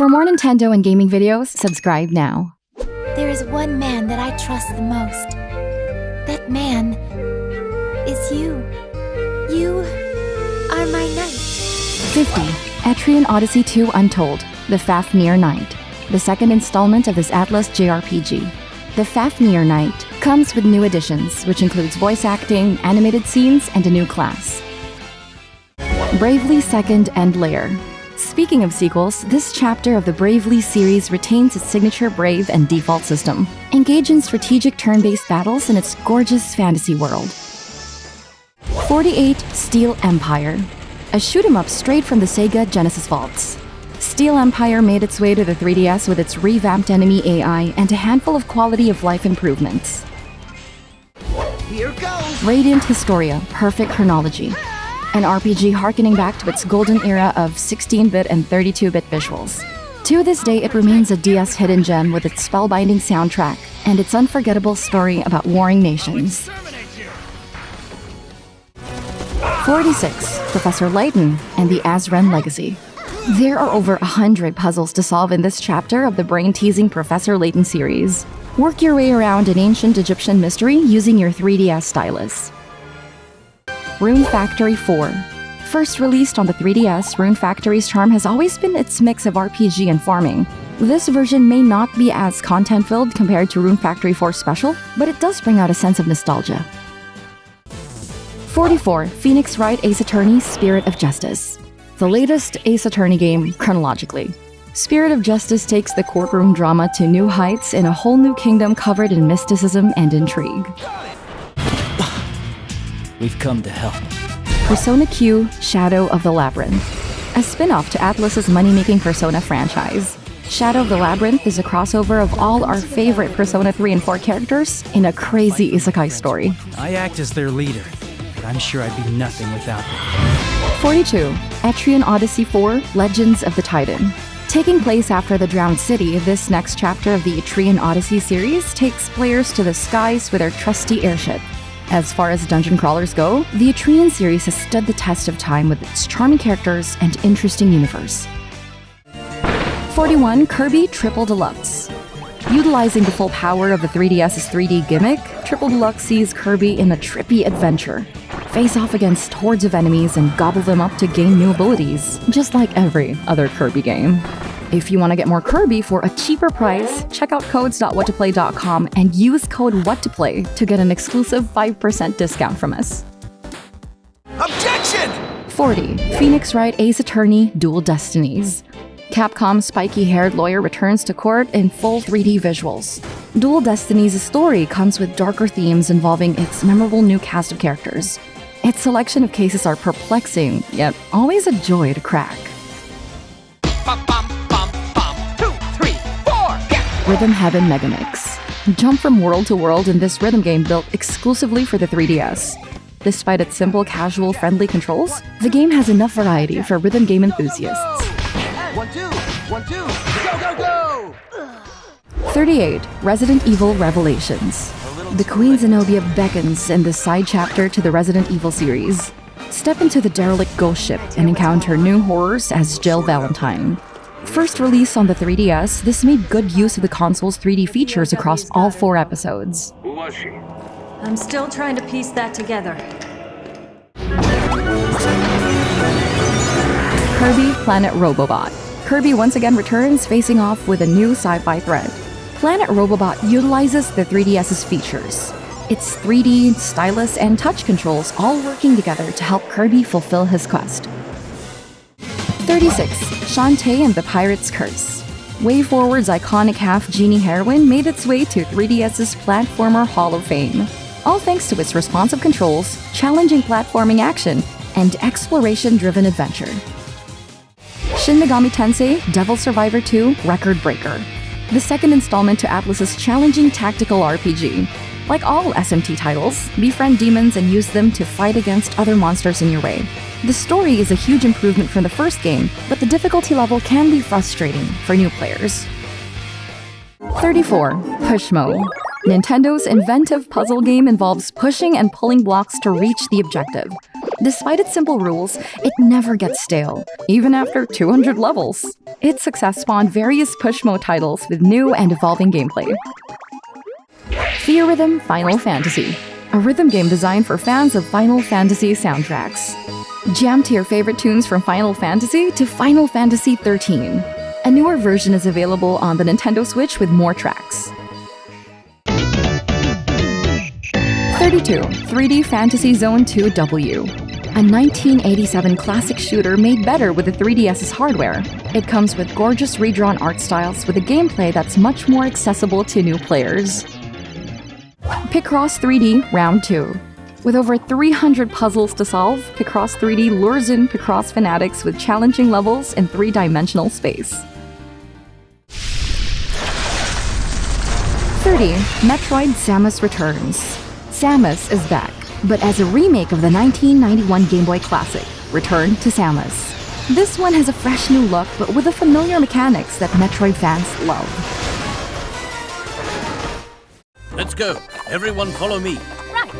For more Nintendo and gaming videos, subscribe now. There is one man that I trust the most. That man is you. You are my knight. 50. ETRIAN Odyssey 2 Untold, the FAFNIR Knight, the second installment of this Atlus JRPG. The FAFNIR Knight comes with new additions, which includes voice acting, animated scenes, and a new class. Bravely Second End Layer. Speaking of sequels, this chapter of the Bravely series retains its signature Brave and default system. Engage in strategic turn-based battles in its gorgeous fantasy world. 48. Steel Empire. A shoot-'em-up straight from the Sega Genesis vaults. Steel Empire made its way to the 3DS with its revamped enemy AI and a handful of quality-of-life improvements. Here goes! Radiant Historia, Perfect Chronology. An RPG harkening back to its golden era of 16-bit and 32-bit visuals. To this day, it remains a DS hidden gem with its spellbinding soundtrack and its unforgettable story about warring nations. 46. Professor Layton and the AZRAN Legacy. There are over 100 puzzles to solve in this chapter of the brain-teasing Professor Layton series. Work your way around an ancient Egyptian mystery using your 3DS stylus. Rune Factory 4. First released on the 3DS, Rune Factory's charm has always been its mix of RPG and farming. This version may not be as content-filled compared to Rune Factory 4 Special, but it does bring out a sense of nostalgia. 44. Phoenix Wright Ace Attorney Spirit of Justice. The latest Ace Attorney game chronologically. Spirit of Justice takes the courtroom drama to new heights in a whole new kingdom covered in mysticism and intrigue. We've come to help. Persona Q Shadow of the Labyrinth. A spin-off to Atlus's money-making Persona franchise. Shadow of the Labyrinth is a crossover of all our favorite Persona 3 and 4 characters in a crazy isekai story. I act as their leader, but I'm sure I'd be nothing without them. 42. ETRIAN Odyssey 4 Legends of the Titan. Taking place after the Drowned City, this next chapter of the ETRIAN Odyssey series takes players to the skies with their trusty airship. As far as dungeon crawlers go, the ETRIAN series has stood the test of time with its charming characters and interesting universe. 41. Kirby Triple Deluxe. Utilizing the full power of the 3DS's 3D gimmick, Triple Deluxe sees Kirby in a trippy adventure. Face off against hordes of enemies and gobble them up to gain new abilities, just like every other Kirby game. If you want to get more Kirby for a cheaper price, check out codes.whattoplay.com and use code WHATTOPLAY to get an exclusive 5% discount from us. Objection! 40. Phoenix Wright Ace Attorney Dual Destinies. Capcom's spiky-haired lawyer returns to court in full 3D visuals. Dual Destinies' story comes with darker themes involving its memorable new cast of characters. Its selection of cases are perplexing, yet always a joy to crack. Rhythm Heaven Megamix. Jump from world to world in this rhythm game built exclusively for the 3DS. Despite its simple, casual, friendly controls, the game has enough variety for rhythm game enthusiasts. 1, 2, 1, 2, go, go, go! 38. Resident Evil Revelations. The Queen Zenobia beckons in this side chapter to the Resident Evil series. Step into the derelict ghost ship and encounter new horrors as Jill Valentine. First released on the 3DS, this made good use of the console's 3D features across all 4 episodes. Who was she? I'm still trying to piece that together. Kirby Planet Robobot. Kirby once again returns facing off with a new sci-fi threat. Planet Robobot utilizes the 3DS's features. Its 3D, stylus, and touch controls all working together to help Kirby fulfill his quest. 36. SHANTAE and the Pirate's Curse. WayForward's iconic half-genie heroine made its way to 3DS's Platformer Hall of Fame, all thanks to its responsive controls, challenging platforming action, and exploration-driven adventure. Shin Megami Tensei Devil Survivor 2 Record Breaker. The second installment to Atlus's challenging tactical RPG. Like all SMT titles, befriend demons and use them to fight against other monsters in your way. The story is a huge improvement from the first game, but the difficulty level can be frustrating for new players. 34. PUSHMO. Nintendo's inventive puzzle game involves pushing and pulling blocks to reach the objective. Despite its simple rules, it never gets stale, even after 200 levels. Its success spawned various PUSHMO titles with new and evolving gameplay. THEATRHYTHM Final Fantasy, a rhythm game designed for fans of Final Fantasy soundtracks. Jam to your favorite tunes from Final Fantasy to Final Fantasy XIII. A newer version is available on the Nintendo Switch with more tracks. 32. 3D Fantasy Zone 2W, a 1987 classic shooter made better with the 3DS's hardware. It comes with gorgeous redrawn art styles with a gameplay that's much more accessible to new players. PICROSS 3D Round 2. With over 300 puzzles to solve, PICROSS 3D lures in PICROSS fanatics with challenging levels in three-dimensional space. 30. Metroid Samus Returns. Samus is back, but as a remake of the 1991 Game Boy classic, Return to Samus. This one has a fresh new look, but with the familiar mechanics that Metroid fans love. Let's go. Everyone follow me.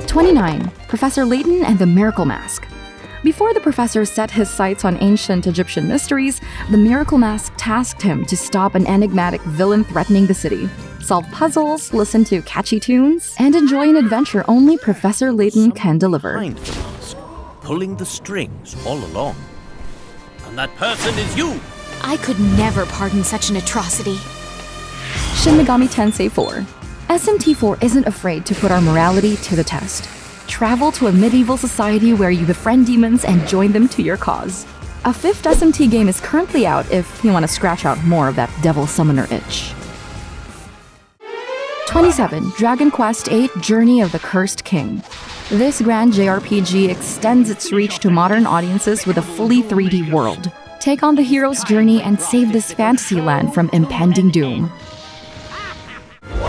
29. Professor Layton and the Miracle Mask. Before the professor set his sights on ancient Egyptian mysteries, the Miracle Mask tasked him to stop an enigmatic villain threatening the city, solve puzzles, listen to catchy tunes, and enjoy an adventure only Professor Layton can deliver. Behind the mask, pulling the strings all along. And that person is you! I could never pardon such an atrocity. Shin Megami Tensei 4. SMT4 isn't afraid to put our morality to the test. Travel to a medieval society where you befriend demons and join them to your cause. A 5th SMT game is currently out if you want to scratch out more of that devil summoner itch. 27. Dragon Quest VIII Journey of the Cursed King. This grand JRPG extends its reach to modern audiences with a fully 3D world. Take on the hero's journey and save this fantasy land from impending doom.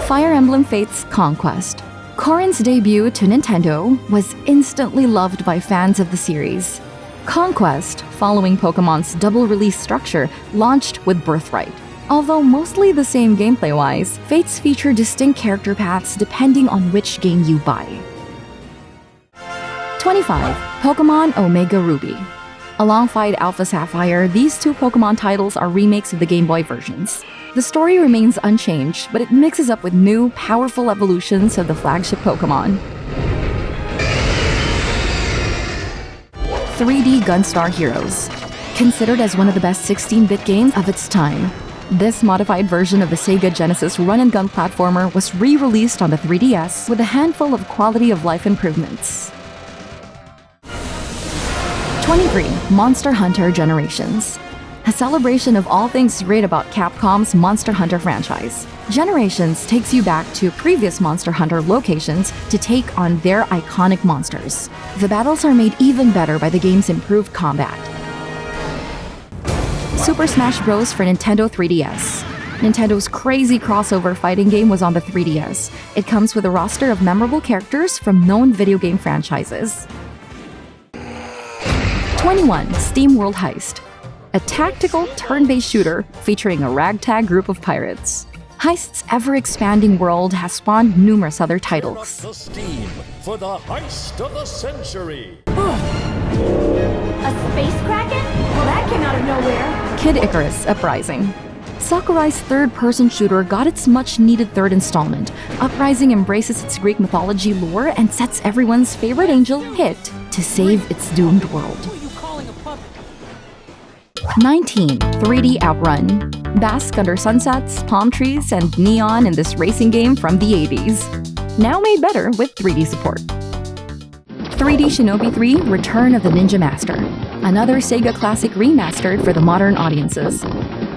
Fire Emblem Fates Conquest. Corrin's debut to Nintendo was instantly loved by fans of the series. Conquest, following Pokemon's double release structure, launched with Birthright. Although mostly the same gameplay-wise, Fates feature distinct character paths depending on which game you buy. 25. Pokemon Omega Ruby. Alongside Alpha Sapphire, these two Pokemon titles are remakes of the Game Boy versions. The story remains unchanged, but it mixes up with new, powerful evolutions of the flagship Pokemon. 3D Gunstar Heroes. Considered as one of the best 16-bit games of its time, this modified version of the Sega Genesis run-and-gun platformer was re-released on the 3DS with a handful of quality-of-life improvements. 23. Monster Hunter Generations. A celebration of all things great about Capcom's Monster Hunter franchise. Generations takes you back to previous Monster Hunter locations to take on their iconic monsters. The battles are made even better by the game's improved combat. Super Smash Bros. For Nintendo 3DS. Nintendo's crazy crossover fighting game was on the 3DS. It comes with a roster of memorable characters from known video game franchises. 21. STEAMWORLD Heist. A tactical, turn-based shooter featuring a ragtag group of pirates. Heist's ever-expanding world has spawned numerous other titles. The steam for the heist of the century. A space kraken? Well, that came out of nowhere. Kid Icarus Uprising. Sakurai's third-person shooter got its much-needed third installment. Uprising embraces its Greek mythology lore and sets everyone's favorite angel, Hit, to save its doomed world. 19. 3D OutRun. Bask under sunsets, palm trees, and neon in this racing game from the 80s. Now made better with 3D support. 3D Shinobi 3 Return of the Ninja Master. Another Sega classic remastered for the modern audiences.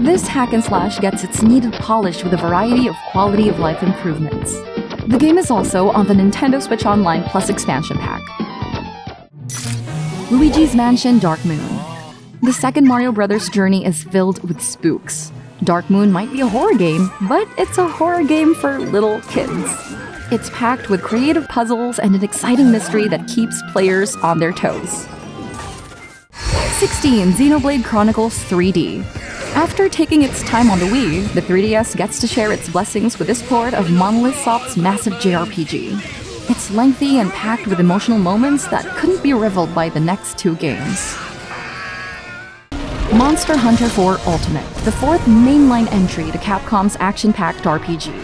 This hack and slash gets its needed polish with a variety of quality-of-life improvements. The game is also on the Nintendo Switch Online Plus expansion pack. Luigi's Mansion Dark Moon. The second Mario Bros. Journey is filled with spooks. Dark Moon might be a horror game, but it's a horror game for little kids. It's packed with creative puzzles and an exciting mystery that keeps players on their toes. 16. Xenoblade Chronicles 3D. After taking its time on the Wii, the 3DS gets to share its blessings with this port of Monolith Soft's massive JRPG. It's lengthy and packed with emotional moments that couldn't be rivaled by the next two games. Monster Hunter 4 Ultimate, the fourth mainline entry to Capcom's action-packed RPG.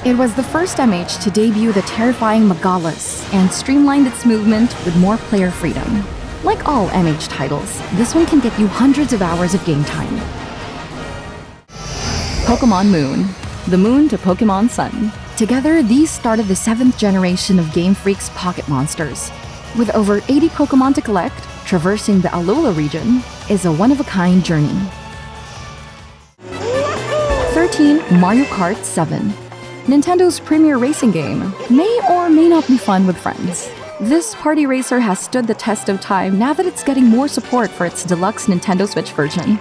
It was the first MH to debut the terrifying Megalas and streamlined its movement with more player freedom. Like all MH titles, this one can get you hundreds of hours of game time. Pokemon Moon, the moon to Pokemon Sun. Together, these started the 7th generation of Game Freak's Pocket Monsters. With over 80 Pokemon to collect, traversing the Alola region is a one-of-a-kind journey. 13. Mario Kart 7. Nintendo's premier racing game may or may not be fun with friends. This party racer has stood the test of time now that it's getting more support for its deluxe Nintendo Switch version.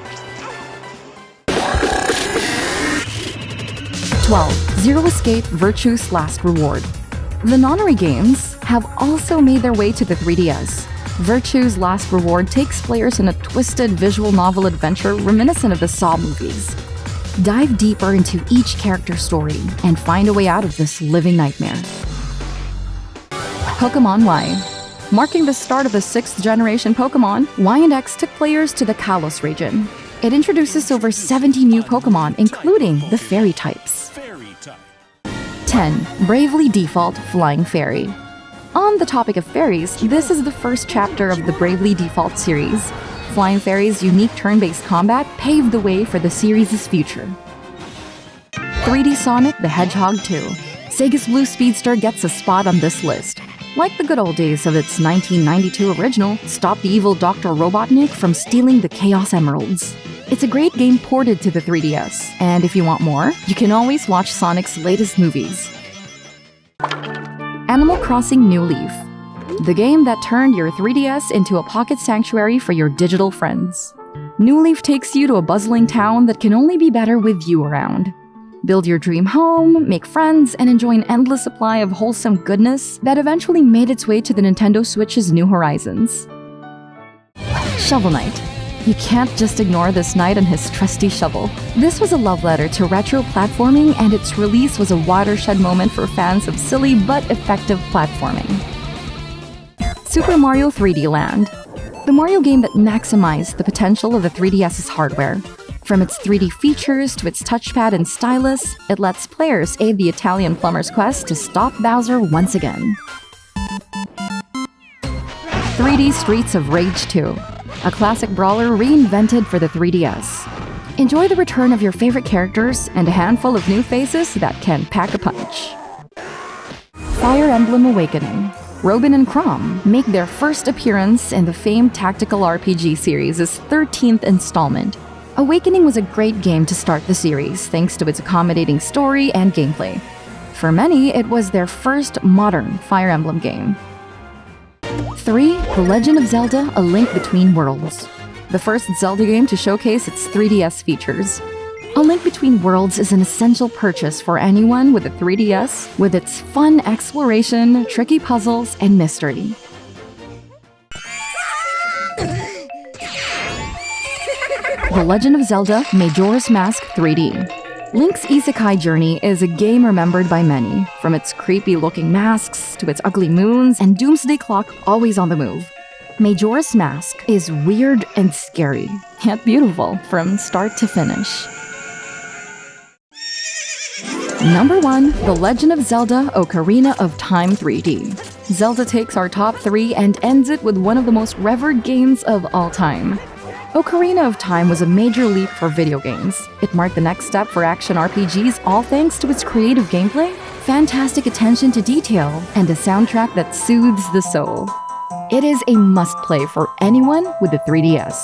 12. Zero Escape Virtue's Last Reward. The Nonary games have also made their way to the 3DS. Virtue's Last Reward takes players in a twisted visual novel adventure reminiscent of the Saw movies. Dive deeper into each character's story and find a way out of this living nightmare. Pokemon Y. Marking the start of the 6th generation Pokemon, Y and X took players to the Kalos region. It introduces over 70 new Pokemon, including the Fairy types. 10. Bravely Default Flying Fairy. On the topic of fairies, this is the first chapter of the Bravely Default series. Flying Fairy's unique turn-based combat paved the way for the series' future. 3D Sonic the Hedgehog 2. Sega's Blue Speedster gets a spot on this list. Like the good old days of its 1992 original, stop the evil Dr. Robotnik from stealing the Chaos Emeralds. It's a great game ported to the 3DS, and if you want more, you can always watch Sonic's latest movies. Animal Crossing New Leaf. The game that turned your 3DS into a pocket sanctuary for your digital friends. New Leaf takes you to a bustling town that can only be better with you around. Build your dream home, make friends, and enjoy an endless supply of wholesome goodness that eventually made its way to the Nintendo Switch's New Horizons. Shovel Knight. You can't just ignore this knight and his trusty shovel. This was a love letter to retro platforming, and its release was a watershed moment for fans of silly but effective platforming. Super Mario 3D Land. The Mario game that maximized the potential of the 3DS's hardware. From its 3D features to its touchpad and stylus, it lets players aid the Italian plumber's quest to stop Bowser once again. 3D Streets of Rage 2. A classic brawler reinvented for the 3DS. Enjoy the return of your favorite characters and a handful of new faces that can pack a punch. Fire Emblem Awakening. Robin and Chrom make their first appearance in the famed tactical RPG series' 13th installment. Awakening was a great game to start the series, thanks to its accommodating story and gameplay. For many, it was their first modern Fire Emblem game. 3. The Legend of Zelda: A Link Between Worlds. The first Zelda game to showcase its 3DS features. A Link Between Worlds is an essential purchase for anyone with a 3DS, with its fun exploration, tricky puzzles, and mystery. The Legend of Zelda: Majora's Mask 3D. Link's isekai journey is a game remembered by many, from its creepy-looking masks to its ugly moons and doomsday clock always on the move. Majora's Mask is weird and scary, yet beautiful from start to finish. Number 1. The Legend of Zelda: Ocarina of Time 3D. Zelda takes our top 3 and ends it with one of the most revered games of all time. Ocarina of Time was a major leap for video games. It marked the next step for action RPGs, all thanks to its creative gameplay, fantastic attention to detail, and a soundtrack that soothes the soul. It is a must-play for anyone with a 3DS.